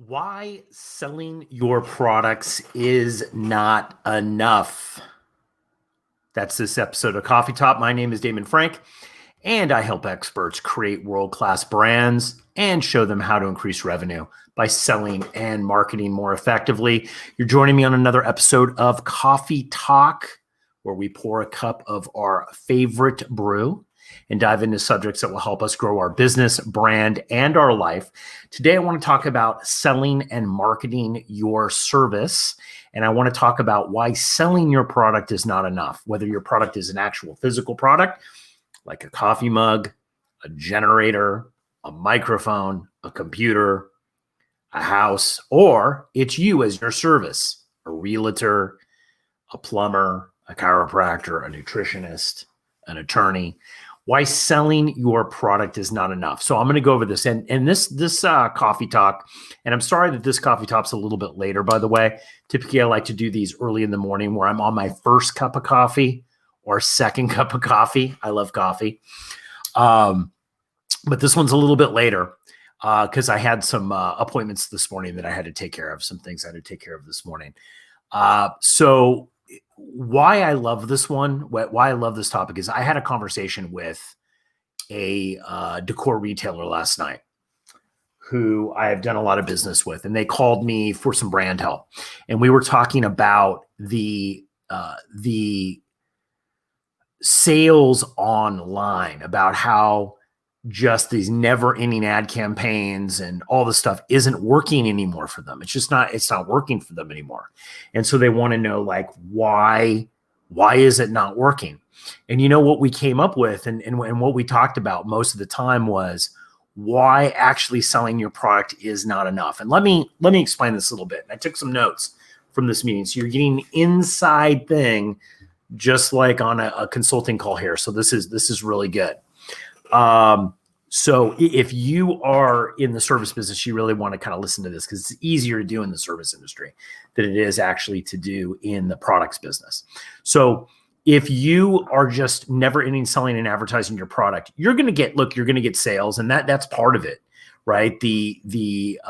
Why selling your products is not enough. That's this episode of Coffee Talk. My name is Damon Frank, and I help experts create world-class brands and show them how to increase revenue by selling and marketing more effectively. You're joining me on another episode of Coffee Talk, where we pour a cup of our favorite brew and dive into subjects that will help us grow our business, brand, and our life. Today, I want to talk about selling and marketing your service. And I want to talk about why selling your product is not enough, whether your product is an actual physical product, like a coffee mug, a generator, a microphone, a computer, a house, or it's you as your service, a realtor, a plumber, a chiropractor, a nutritionist, an attorney. Why selling your product is not enough. So I'm going to go over this and this coffee talk, and I'm sorry that this coffee talk's a little bit later, by the way. Typically, I like to do these early in the morning where I'm on my first cup of coffee or second cup of coffee. I love coffee. But this one's a little bit later because I had some appointments this morning that I had to take care of, some things I had to take care of this morning. So why I love this one, why I love this topic is I had a conversation with a decor retailer last night who I have done a lot of business with, and they called me for some brand help. And we were talking about the sales online, about how just these never-ending ad campaigns and all this stuff isn't working anymore for them. It's not working for them anymore. And so they want to know, like, why is it not working? And you know what we came up with and what we talked about most of the time was why actually selling your product is not enough. And let me explain this a little bit. I took some notes from this meeting. So you're getting an inside thing, just like on a consulting call here. So this is really good. So if you are in the service business, you really want to kind of listen to this because it's easier to do in the service industry than it is actually to do in the products business. So if you are just never ending selling and advertising your product, you're going to get sales, and that's part of it, right? The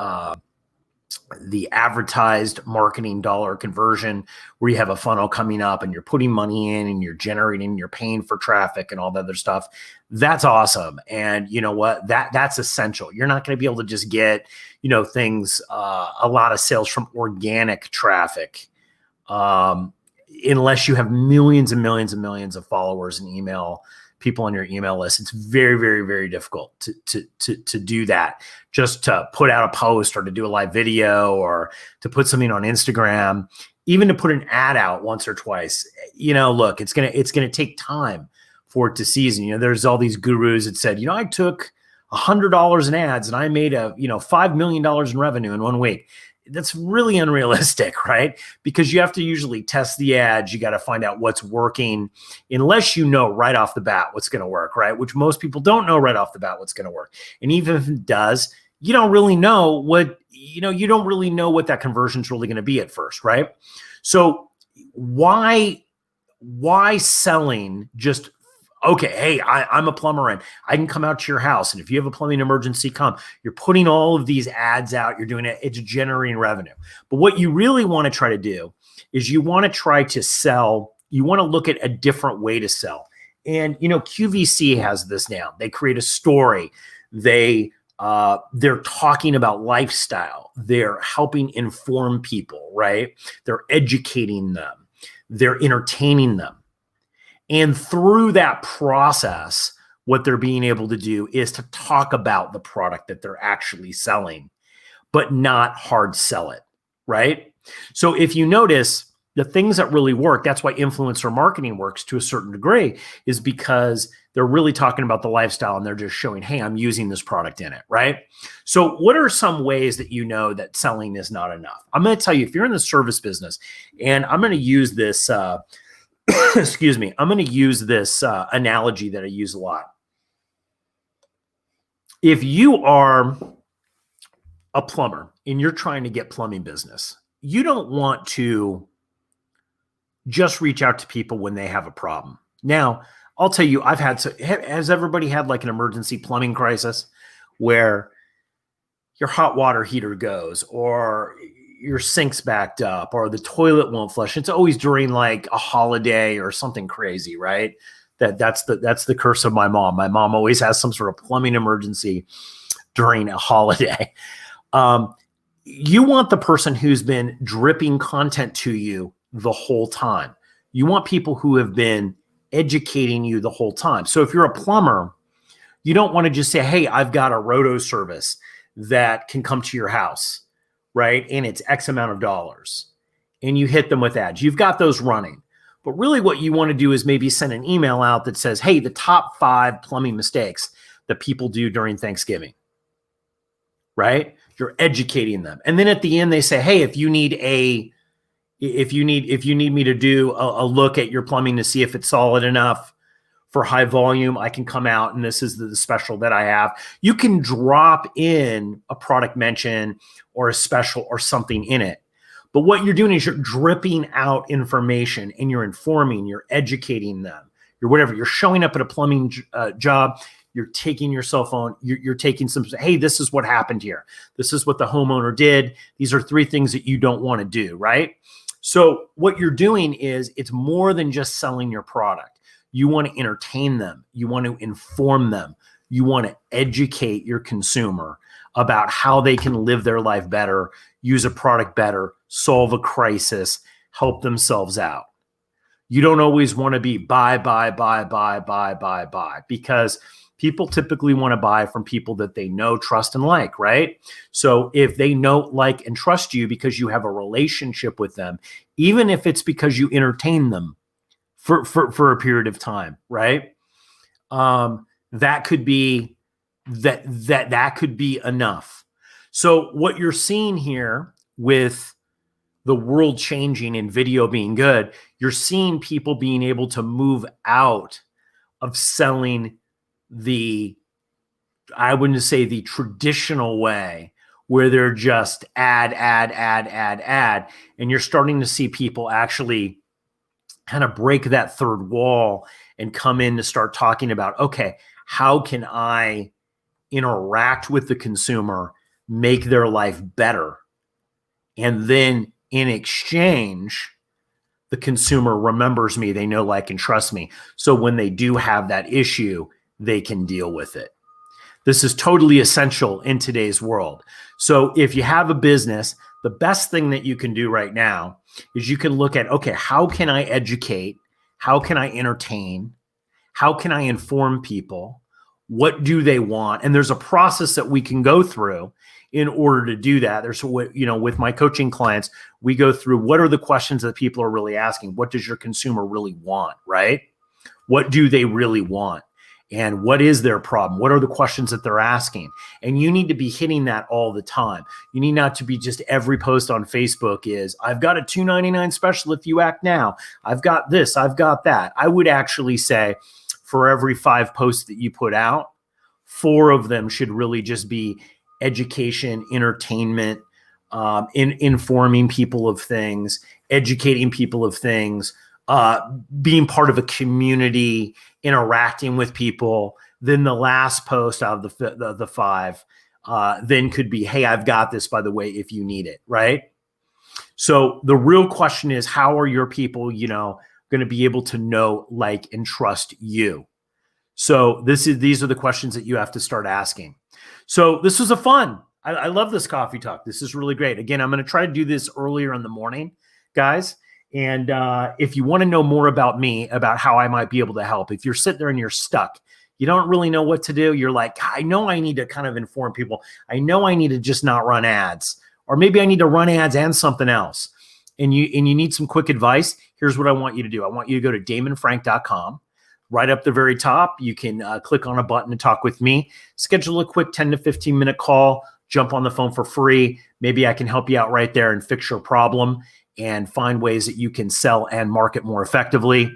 advertised marketing dollar conversion, where you have a funnel coming up and you're putting money in and you're generating, you're paying for traffic and all that other stuff. That's awesome. And you know what? That's essential. You're not going to be able to just get, things, a lot of sales from organic traffic, unless you have millions and millions and millions of followers and email people on your email list. It's very, very, very difficult to do that. Just to put out a post or to do a live video or to put something on Instagram, even to put an ad out once or twice. Look, it's gonna take time for it to season. There's all these gurus that said, I took $100 in ads and I made $5 million in revenue in 1 week. That's really unrealistic, right? Because you have to usually test the ads. You got to find out what's working, unless you know right off the bat what's going to work, right? Which most people don't know right off the bat what's going to work. And even if it does, you don't really know what that conversion is really going to be at first, right? So why selling just, okay, hey, I'm a plumber and I can come out to your house. And if you have a plumbing emergency, come. You're putting all of these ads out. You're doing it. It's generating revenue. But what you really want to try to do is you want to try to sell. You want to look at a different way to sell. And, QVC has this now. They create a story. They're talking about lifestyle. They're helping inform people, right? They're educating them. They're entertaining them. And through that process, what they're being able to do is to talk about the product that they're actually selling, but not hard sell it, right? So if you notice, the things that really work, that's why influencer marketing works to a certain degree, is because they're really talking about the lifestyle and they're just showing, hey, I'm using this product in it, right? So what are some ways that you know that selling is not enough? I'm going to tell you, if you're in the service business, and I'm going to use this, excuse me, I'm going to use this analogy that I use a lot. If you are a plumber and you're trying to get plumbing business, you don't want to just reach out to people when they have a problem. Now, I'll tell you, has everybody had like an emergency plumbing crisis where your hot water heater goes, or your sink's backed up, or the toilet won't flush. It's always during like a holiday or something crazy, right? That's the curse of my mom. My mom always has some sort of plumbing emergency during a holiday. You want the person who's been dripping content to you the whole time. You want people who have been educating you the whole time. So if you're a plumber, you don't want to just say, hey, I've got a roto service that can come to your house, right? And it's X amount of dollars. And you hit them with ads. You've got those running. But really what you want to do is maybe send an email out that says, hey, the top 5 plumbing mistakes that people do during Thanksgiving, right? You're educating them. And then at the end, they say, hey, if you need me to do a look at your plumbing to see if it's solid enough for high volume, I can come out and this is the special that I have. You can drop in a product mention or a special or something in it. But what you're doing is you're dripping out information and you're informing, you're educating them, you're showing up at a plumbing job, you're taking your cell phone, you're taking some, hey, this is what happened here. This is what the homeowner did. These are 3 things that you don't want to do, right? So what you're doing is it's more than just selling your product. You want to entertain them. You want to inform them. You want to educate your consumer about how they can live their life better, use a product better, solve a crisis, help themselves out. You don't always want to be buy, because people typically want to buy from people that they know, trust, and like, right? So if they know, like, and trust you because you have a relationship with them, even if it's because you entertain them for a period of time, right? That could be enough. So what you're seeing here with the world changing and video being good, you're seeing people being able to move out of selling I wouldn't say the traditional way where they're just ad. And you're starting to see people actually kind of break that third wall and come in to start talking about, okay, how can I interact with the consumer, make their life better? And then in exchange, the consumer remembers me, they know, like, and trust me. So when they do have that issue, they can deal with it. This is totally essential in today's world. So if you have a business, the best thing that you can do right now is you can look at, okay, how can I educate? How can I entertain? How can I inform people? What do they want? And there's a process that we can go through in order to do that. There's, with my coaching clients, we go through what are the questions that people are really asking? What does your consumer really want, right? What do they really want? And what is their problem? What are the questions that they're asking? And you need to be hitting that all the time. You need not to be just every post on Facebook is, I've got a $2.99 special if you act now. I've got this, I've got that. I would actually say for every 5 posts that you put out, 4 of them should really just be education, entertainment, informing people of things, educating people of things, being part of a community, interacting with people. Then the last post out of the 5 then could be, hey, I've got this, by the way, if you need it, right? So the real question is, how are your people, going to be able to know, like, and trust you? So these are the questions that you have to start asking. So this was I love this coffee talk. This is really great. Again, I'm going to try to do this earlier in the morning, guys. And if you want to know more about me, about how I might be able to help, if you're sitting there and you're stuck, you don't really know what to do. You're like, I know I need to kind of inform people. I know I need to just not run ads, or maybe I need to run ads and something else. And you need some quick advice. Here's what I want you to do. I want you to go to damonfrank.com. Right up the very top, you can click on a button to talk with me, schedule a quick 10 to 15 minute call, jump on the phone for free. Maybe I can help you out right there and fix your problem and find ways that you can sell and market more effectively.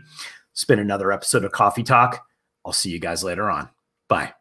It's been another episode of Coffee Talk. I'll see you guys later on. Bye.